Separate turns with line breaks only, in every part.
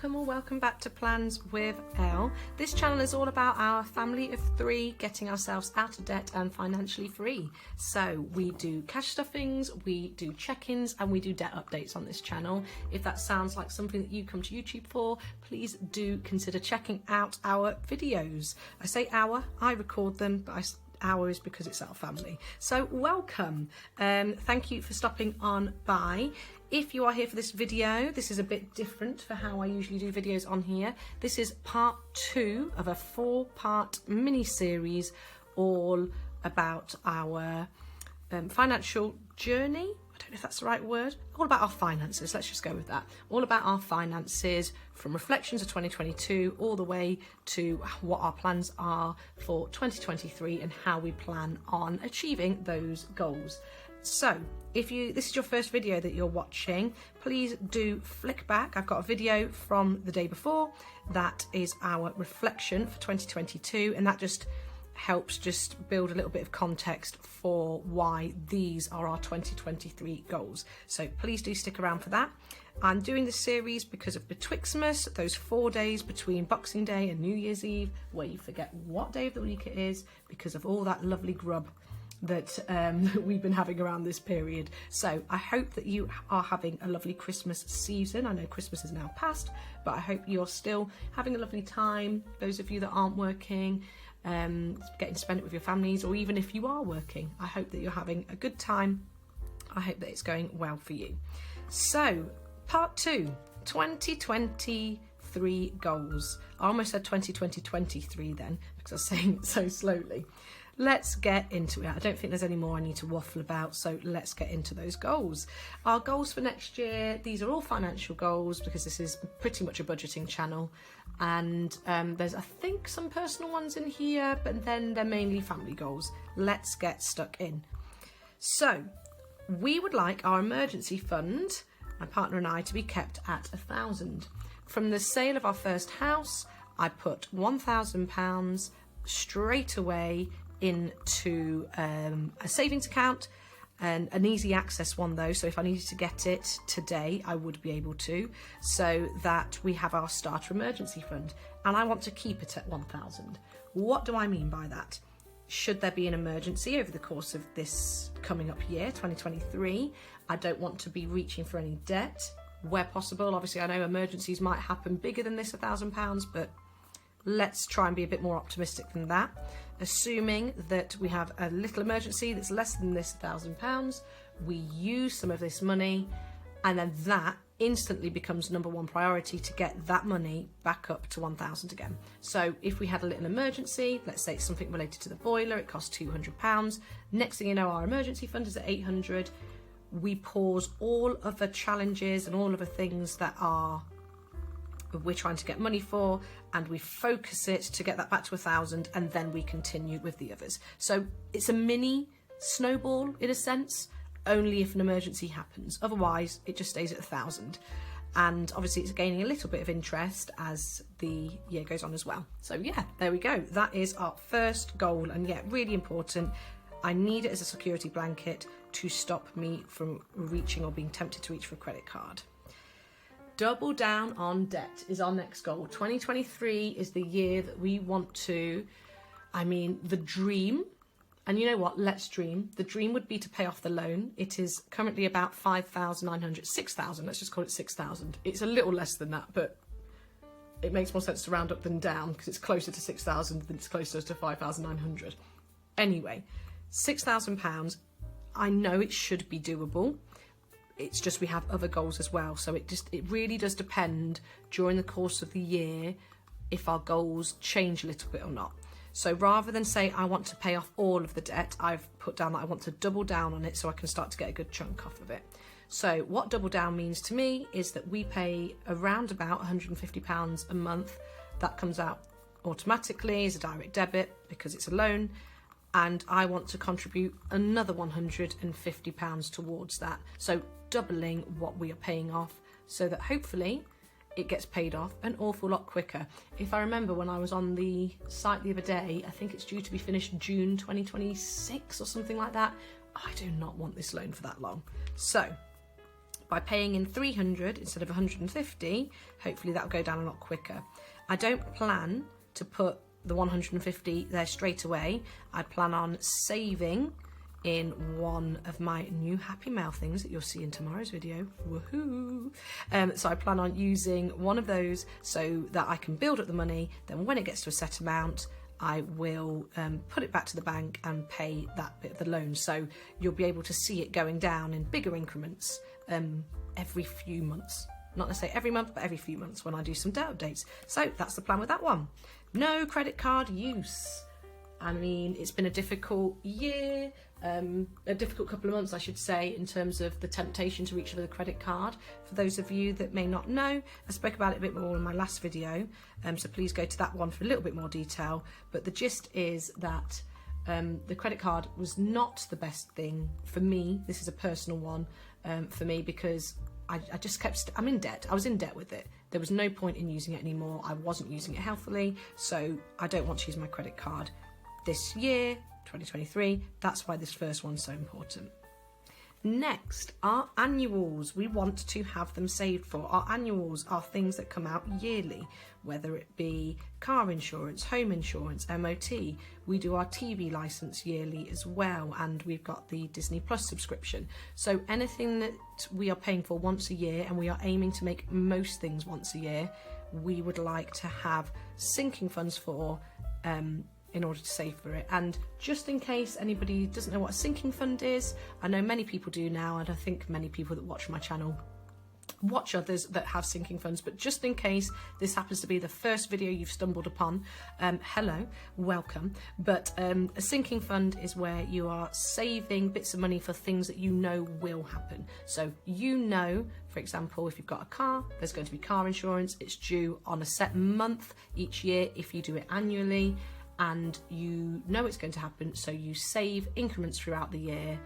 welcome or welcome back to Plans with Elle. This channel is all about our family of three getting ourselves out of debt and financially free. So we do cash stuffings, we do check-ins and we do debt updates on this channel. If that sounds like something that you come to YouTube for, please do consider checking out our videos. I say our, I record them, but hours because it's our family. So welcome. Thank you for stopping on by. If you are here for this video, this is a bit different for how I usually do videos on here. This is part 2 of a 4-part mini series all about our financial journey. I don't know if that's the right word. All about our finances, let's just go with that. All about our finances from reflections of 2022 all the way to what our plans are for 2023 and how we plan on achieving those goals. So if this is your first video that you're watching, please do flick back. I've got a video from the day before that is our reflection for 2022, and that just helps just build a little bit of context for why these are our 2023 goals. So please do stick around for that. I'm doing this series because of Betwixmas, those 4 days between Boxing Day and New Year's Eve, where you forget what day of the week it is because of all that lovely grub that we've been having around this period. So I hope that you are having a lovely Christmas season. I know Christmas is now past, but I hope you're still having a lovely time. Those of you that aren't working, getting to spend it with your families, or even if you are working, I hope that you're having a good time. I hope that it's going well for you. So part 2, 2023 goals. I almost said 2023 then because I was saying it so slowly. Let's get into it. I don't think there's any more I need to waffle about, so let's get into those goals. Our goals for next year, these are all financial goals because this is pretty much a budgeting channel, and there's I think some personal ones in here, but then they're mainly family goals. Let's get stuck in. So we would like our emergency fund, my partner and I, to be kept at £1,000. From the sale of our first house, I put £1,000 straight away into a savings account, and an easy access one though, so if I needed to get it today I would be able to, so that we have our starter emergency fund, and I want to keep it at 1,000. What do I mean by that? Should there be an emergency over the course of this coming up year 2023, I don't want to be reaching for any debt where possible. Obviously I know emergencies might happen bigger than this £1,000, but let's try and be a bit more optimistic than that. Assuming that we have a little emergency that's less than this £1,000, we use some of this money, and then that instantly becomes number one priority to get that money back up to 1,000 again. So if we had a little emergency, let's say it's something related to the boiler, it costs £200. Next thing you know, our emergency fund is at 800. We pause all of the challenges and all of the things that we're trying to get money for, and we focus it to get that back to 1,000, and then we continue with the others. So it's a mini snowball in a sense, only if an emergency happens. Otherwise it just stays at 1,000, and obviously it's gaining a little bit of interest as the year goes on as well. So yeah, there we go. That is our first goal, and yeah, really important. I need it as a security blanket to stop me from reaching or being tempted to reach for a credit card. Double down on debt is our next goal. 2023 is the year that we want to, the dream, and you know what, let's dream. The dream would be to pay off the loan. It is currently about 5,900, 6,000, let's just call it 6,000. It's a little less than that, but it makes more sense to round up than down because it's closer to 6,000 than it's closer to 5,900. Anyway, £6,000, I know it should be doable. It's just we have other goals as well, so it really does depend during the course of the year if our goals change a little bit or not. So rather than say I want to pay off all of the debt, I've put down that I want to double down on it so I can start to get a good chunk off of it. So what double down means to me is that we pay around about £150 a month. That comes out automatically as a direct debit because it's a loan, and I want to contribute another £150 towards that. So doubling what we are paying off, so that hopefully it gets paid off an awful lot quicker. If I remember when I was on the site the other day, I think it's due to be finished June 2026 or something like that. I do not want this loan for that long. So By paying in 300 instead of 150, hopefully that'll go down a lot quicker. I don't plan to put the 150 there straight away. I plan on saving in one of my new Happy Mail things that you'll see in tomorrow's video. Woohoo! So I plan on using one of those so that I can build up the money. Then when it gets to a set amount, I will put it back to the bank and pay that bit of the loan. So you'll be able to see it going down in bigger increments every few months. Not necessarily every month, but every few months when I do some debt updates. So that's the plan with that one. No credit card use. I mean, it's been a difficult year, a difficult couple of months, I should say, in terms of the temptation to reach for the credit card. For those of you that may not know, I spoke about it a bit more in my last video, so please go to that one for a little bit more detail. But the gist is that the credit card was not the best thing for me. This is a personal one for me, because I just kept, I'm in debt. I was in debt with it. There was no point in using it anymore. I wasn't using it healthily, so I don't want to use my credit card this year, 2023. That's why this first one's so important. Next, our annuals. We want to have them saved for. Our annuals are things that come out yearly, whether it be car insurance, home insurance, MOT. We do our TV license yearly as well, and we've got the Disney Plus subscription. So anything that we are paying for once a year, and we are aiming to make most things once a year, we would like to have sinking funds for in order to save for it. And just in case anybody doesn't know what a sinking fund is, I know many people do now, and I think many people that watch my channel watch others that have sinking funds, but just in case this happens to be the first video you've stumbled upon, hello, welcome. But a sinking fund is where you are saving bits of money for things that you know will happen. So you know, for example, if you've got a car, there's going to be car insurance. It's due on a set month each year if you do it annually, and you know it's going to happen, so you save increments throughout the year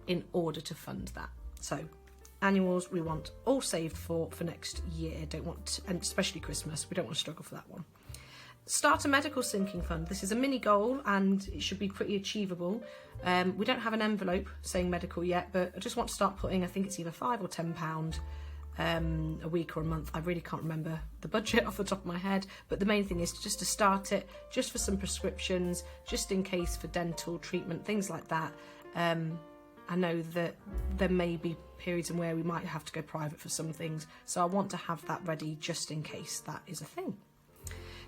in order to fund that. So annuals we want all saved for next year. Don't want, and especially Christmas, we don't want to struggle for that one. Start a medical sinking fund. This is a mini goal and it should be pretty achievable. We don't have an envelope saying medical yet, but I just want to start putting, I think it's either £5 or £10 a week or a month. I really can't remember the budget off the top of my head, but the main thing is just to start it, just for some prescriptions, just in case for dental treatment, things like that. I know that there may be periods in where we might have to go private for some things, so I want to have that ready just in case that is a thing.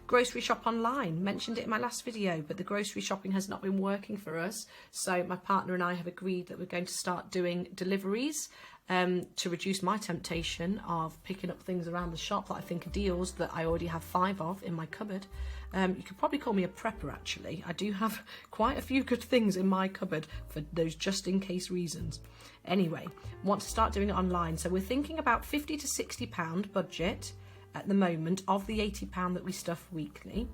Grocery shop online. Mentioned it in my last video, but the grocery shopping has not been working for us, so my partner and I have agreed that we're going to start doing deliveries to reduce my temptation of picking up things around the shop that I think are deals that I already have 5 of in my cupboard. You could probably call me a prepper, actually. I do have quite a few good things in my cupboard for those just in case reasons. Anyway, want to start doing it online, so we're thinking about £50 to £60 budget at the moment of the £80 that we stuff weekly.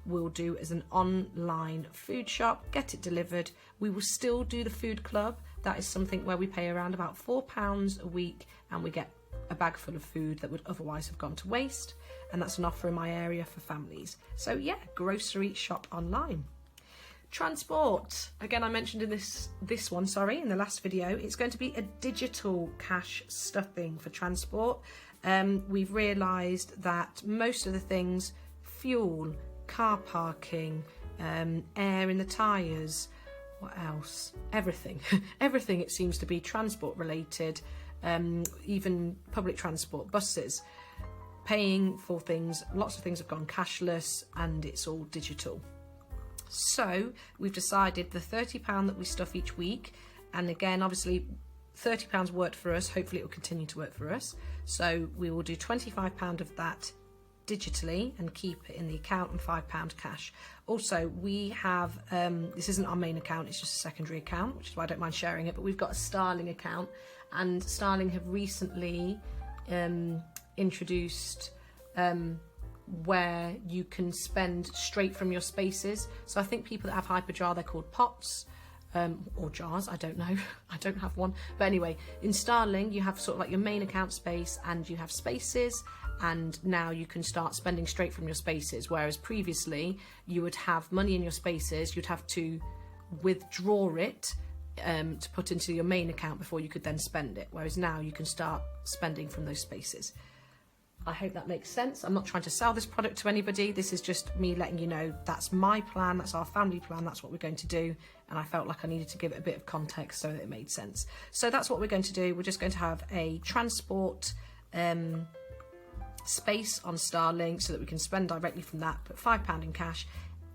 We'll do as an online food shop, get it delivered. We will still do the food club. That is something where we pay around about £4 a week and we get a bag full of food that would otherwise have gone to waste, and that's an offer in my area for families. So yeah, grocery shop online. Transport, again, I mentioned in this one, in the last video, it's going to be a digital cash stuffing for transport. We've realised that most of the things, fuel, car parking, air in the tyres, what else? Everything. Everything, it seems to be transport related, even public transport, buses, paying for things. Lots of things have gone cashless and it's all digital. So we've decided the £30 that we stuff each week, and again, obviously £30 worked for us, hopefully it will continue to work for us. So we will do £25 of that digitally and keep it in the account, and £5 cash. Also, we have, this isn't our main account, it's just a secondary account, which is why I don't mind sharing it, but we've got a Starling account, and Starling have recently introduced where you can spend straight from your spaces. So I think people that have Hyperjar, they're called pots, or jars, I don't know, I don't have one. But anyway, in Starling you have sort of like your main account space and you have spaces, and now you can start spending straight from your spaces, whereas previously you would have money in your spaces, you'd have to withdraw it to put into your main account before you could then spend it, whereas now you can start spending from those spaces. I hope that makes sense. I'm not trying to sell this product to anybody. This is just me letting you know that's my plan, that's our family plan, that's what we're going to do. And I felt like I needed to give it a bit of context so that it made sense. So that's what we're going to do. We're just going to have a transport space on Starlink so that we can spend directly from that, put £5 in cash.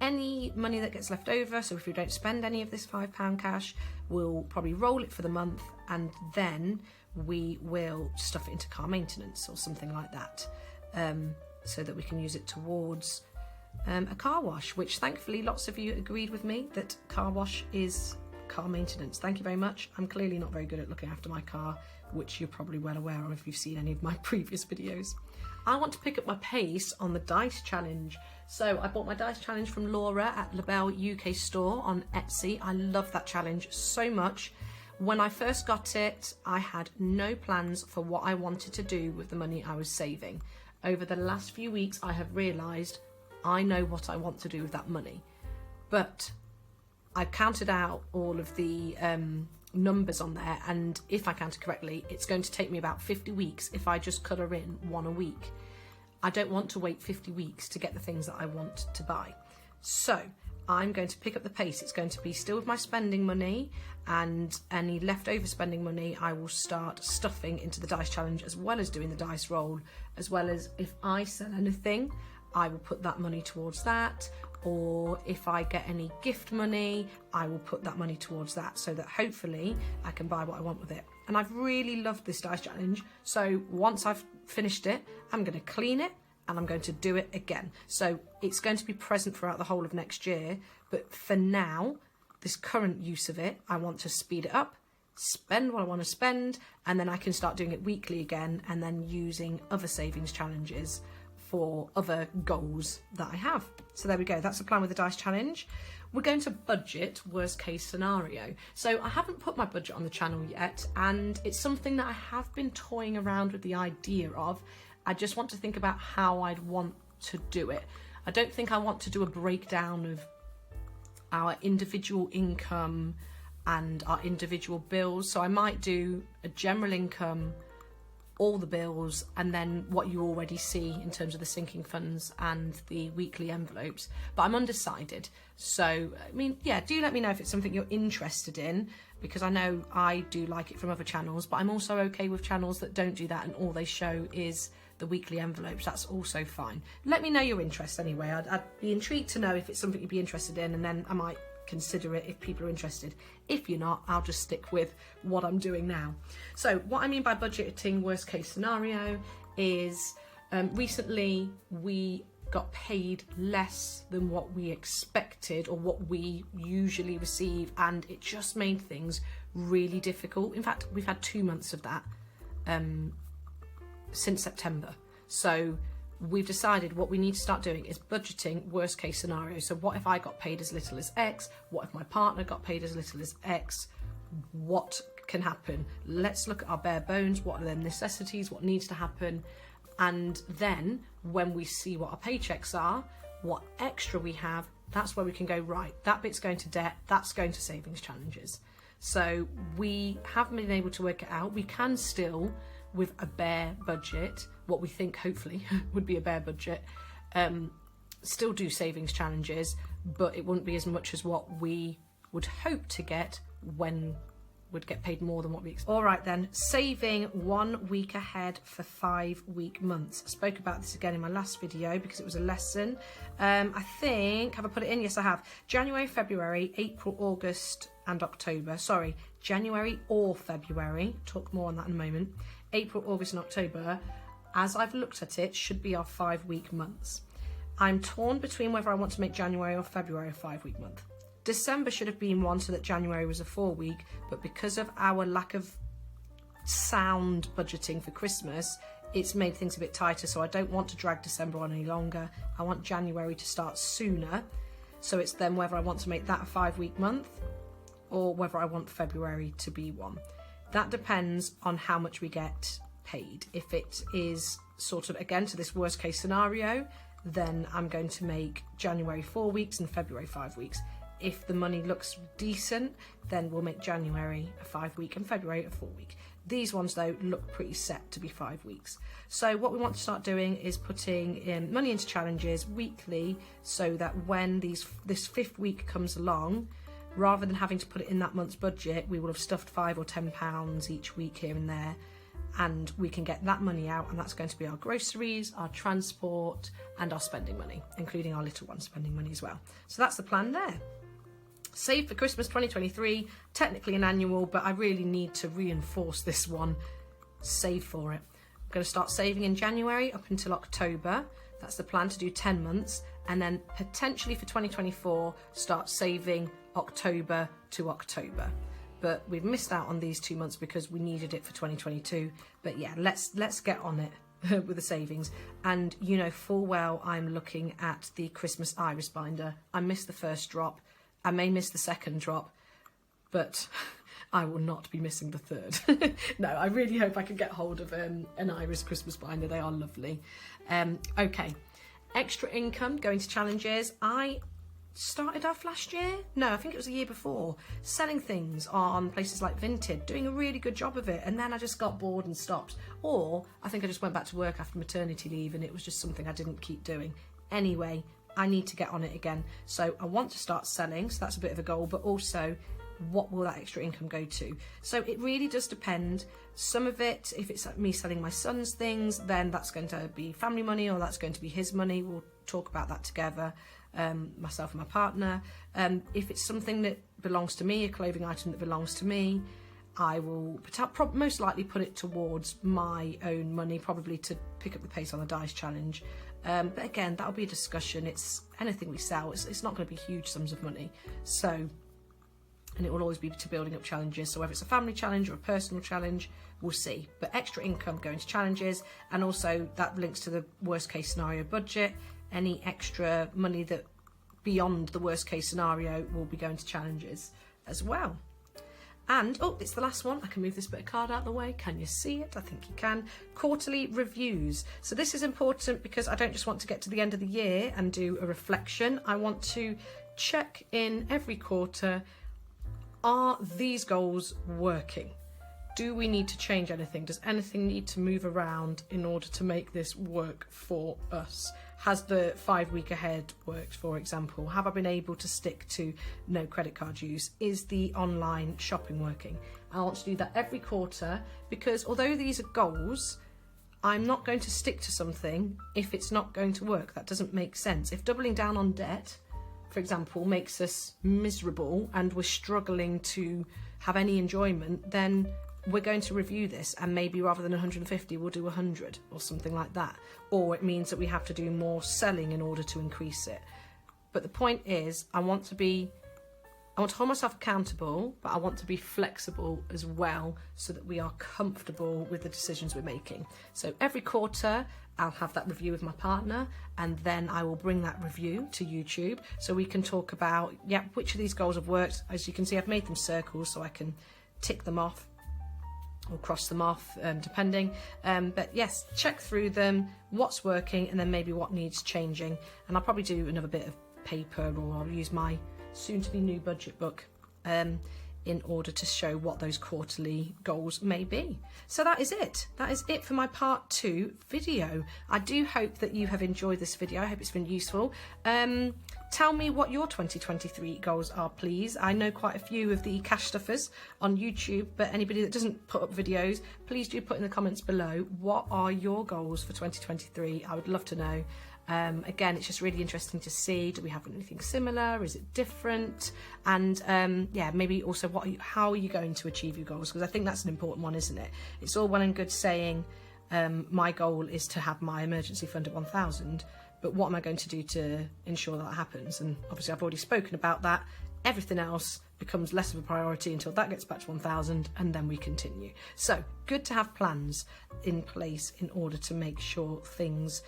Any money that gets left over, so if we don't spend any of this £5 cash, we'll probably roll it for the month, and then we will stuff it into car maintenance or something like that, so that we can use it towards a car wash, which thankfully lots of you agreed with me that car wash is car maintenance. Thank you very much. I'm clearly not very good at looking after my car, which you're probably well aware of if you've seen any of my previous videos. I want to pick up my pace on the dice challenge. So I bought my dice challenge from Laura at Labelle UK store on Etsy. I love that challenge so much. When I first got it, I had no plans for what I wanted to do with the money I was saving. Over the last few weeks, I have realised I know what I want to do with that money. But I've counted out all of the numbers on there, and if I counted correctly, it's going to take me about 50 weeks if I just colour in one a week. I don't want to wait 50 weeks to get the things that I want to buy. So I'm going to pick up the pace. It's going to be still with my spending money, and any leftover spending money I will start stuffing into the dice challenge, as well as doing the dice roll, as well as if I sell anything, I will put that money towards that, or if I get any gift money, I will put that money towards that, so that hopefully I can buy what I want with it. And I've really loved this dice challenge, so once I've finished it, I'm going to clean it and I'm going to do it again. So it's going to be present throughout the whole of next year, but for now, this current use of it, I want to speed it up, spend what I want to spend, and then I can start doing it weekly again, and then using other savings challenges for other goals that I have. So there we go, that's the plan with the dice challenge. We're going to budget worst case scenario. So I haven't put my budget on the channel yet, and it's something that I have been toying around with the idea of. I just want to think about how I'd want to do it. I don't think I want to do a breakdown of our individual income and our individual bills. So I might do a general income, all the bills, and then what you already see in terms of the sinking funds and the weekly envelopes. But I'm undecided. So, I mean, yeah, do let me know if it's something you're interested in, because I know I do like it from other channels, but I'm also okay with channels that don't do that and all they show is the weekly envelopes. That's also fine. Let me know your interest anyway. I'd be intrigued to know if it's something you'd be interested in, and then I might consider it if people are interested. If you're not, I'll just stick with what I'm doing now. So what I mean by budgeting worst case scenario is recently we got paid less than what we expected or what we usually receive, and it just made things really difficult. In fact, we've had 2 months of that since September. So we've decided what we need to start doing is budgeting worst case scenario. So what if I got paid as little as X? What if my partner got paid as little as X? What can happen? Let's look at our bare bones. What are the necessities? What needs to happen? And then when we see what our paychecks are, what extra we have, that's where we can go, right, that bit's going to debt, that's going to savings challenges. So we haven't been able to work it out. We can still, with a bare budget, what we think hopefully would be a bare budget, still do savings challenges, but it wouldn't be as much as what we would hope to get when we'd get paid more than what we expect. All right then, saving 1 week ahead for 5-week months. I spoke about this again in my last video because it was a lesson. I think, have I put it in? Yes, I have. January, February, April, August and October. Sorry, January or February. Talk more on that in a moment. April, August and October, as I've looked at it, should be our 5-week months. I'm torn between whether I want to make January or February a 5-week month. December should have been one so that January was a 4-week, but because of our lack of sound budgeting for Christmas, it's made things a bit tighter, so I don't want to drag December on any longer. I want January to start sooner, so it's then whether I want to make that a 5-week month or whether I want February to be one. That depends on how much we get paid. If it is sort of, again, to this worst case scenario, then I'm going to make January 4 weeks and February 5 weeks. if the money looks decent, then we'll make January a 5-week and February a 4-week. These ones though look pretty set to be 5 weeks. So what we want to start doing is putting in money into challenges weekly, so that when this 5th week comes along, rather than having to put it in that month's budget, we will have stuffed £5 or £10 each week here and there, and we can get that money out, and that's going to be our groceries, our transport, and our spending money, including our little one spending money as well. So that's the plan there. Save for Christmas 2023, technically an annual, but I really need to reinforce this one. Save for it. I'm going to start saving in January up until October. That's the plan, to do 10 months, and then potentially for 2024 start saving October to October. But we've missed out on these 2 months because we needed it for 2022. But yeah, let's get on it with the savings. And you know full well I'm looking at the Christmas iris binder. I missed the first drop. I may miss the second drop, but I will not be missing the third. No, I really hope I can get hold of an iris Christmas binder. They are lovely. Okay, extra income, going to challenges. I started off last year, no, I think it was the year before, selling things on places like Vinted, doing a really good job of it, and then I just got bored and stopped. Or I think I just went back to work after maternity leave and it was just something I didn't keep doing. Anyway, I need to get on it again. So I want to start selling, so that's a bit of a goal, but also what will that extra income go to? So it really does depend. Some of it, if it's me selling my son's things, then that's going to be family money, or that's going to be his money. We'll talk about that together, myself and my partner. If it's something that belongs to me, a clothing item that belongs to me, I will most likely put it towards my own money, probably to pick up the pace on the dice challenge. But again, that'll be a discussion. It's anything we sell, it's not going to be huge sums of money. So, and it will always be to building up challenges. So whether it's a family challenge or a personal challenge, we'll see. But extra income going to challenges, and also that links to the worst case scenario budget. Any extra money that beyond the worst case scenario will be going to challenges as well. And, oh, it's the last one. I can move this bit of card out of the way. Can you see it? I think you can. Quarterly reviews. So this is important because I don't just want to get to the end of the year and do a reflection. I want to check in every quarter. Are these goals working? Do we need to change anything? Does anything need to move around in order to make this work for us? Has the 5 week ahead worked, for example? Have I been able to stick to no credit card use? Is the online shopping working? I want to do that every quarter, because although these are goals, I'm not going to stick to something if it's not going to work. That doesn't make sense. If doubling down on debt, for example, makes us miserable and we're struggling to have any enjoyment, then we're going to review this, and maybe rather than 150 we'll do 100 or something like that. Or it means that we have to do more selling in order to increase it. But the point is, I want to hold myself accountable, but I want to be flexible as well, so that we are comfortable with the decisions we're making. So every quarter I'll have that review with my partner, and then I will bring that review to YouTube so we can talk about, yeah, which of these goals have worked. As you can see, I've made them circles so I can tick them off or cross them off, depending. But yes, check through them, what's working, and then maybe what needs changing. And I'll probably do another bit of paper, or I'll use my soon-to-be new budget book in order to show what those quarterly goals may be. So that is it. That is it for my part 2 video. I do hope that you have enjoyed this video. I hope it's been useful. Tell me what your 2023 goals are, please. I know quite a few of the cash stuffers on YouTube, but anybody that doesn't put up videos, please do put in the comments below, what are your goals for 2023? I would love to know. Again, it's just really interesting to see, do we have anything similar? Is it different? And yeah, maybe also how are you going to achieve your goals? Because I think that's an important one, isn't it? It's all well and good saying my goal is to have my emergency fund at 1,000, but what am I going to do to ensure that happens? And obviously I've already spoken about that. Everything else becomes less of a priority until that gets back to 1,000, and then we continue. So good to have plans in place in order to make sure things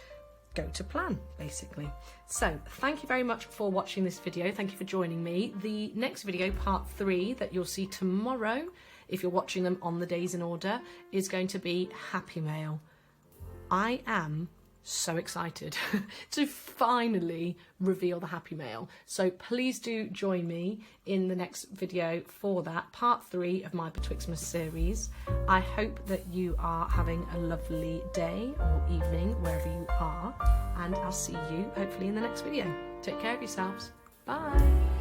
go to plan, basically. So thank you very much for watching this video. Thank you for joining me. The next video, part 3, that you'll see tomorrow, if you're watching them on the days in order, is going to be Happy Mail. I am so excited to finally reveal the happy mail. So please do join me in the next video for that, part 3 of my Betwixmas series. I hope that you are having a lovely day or evening wherever you are, and I'll see you hopefully in the next video. Take care of yourselves. Bye.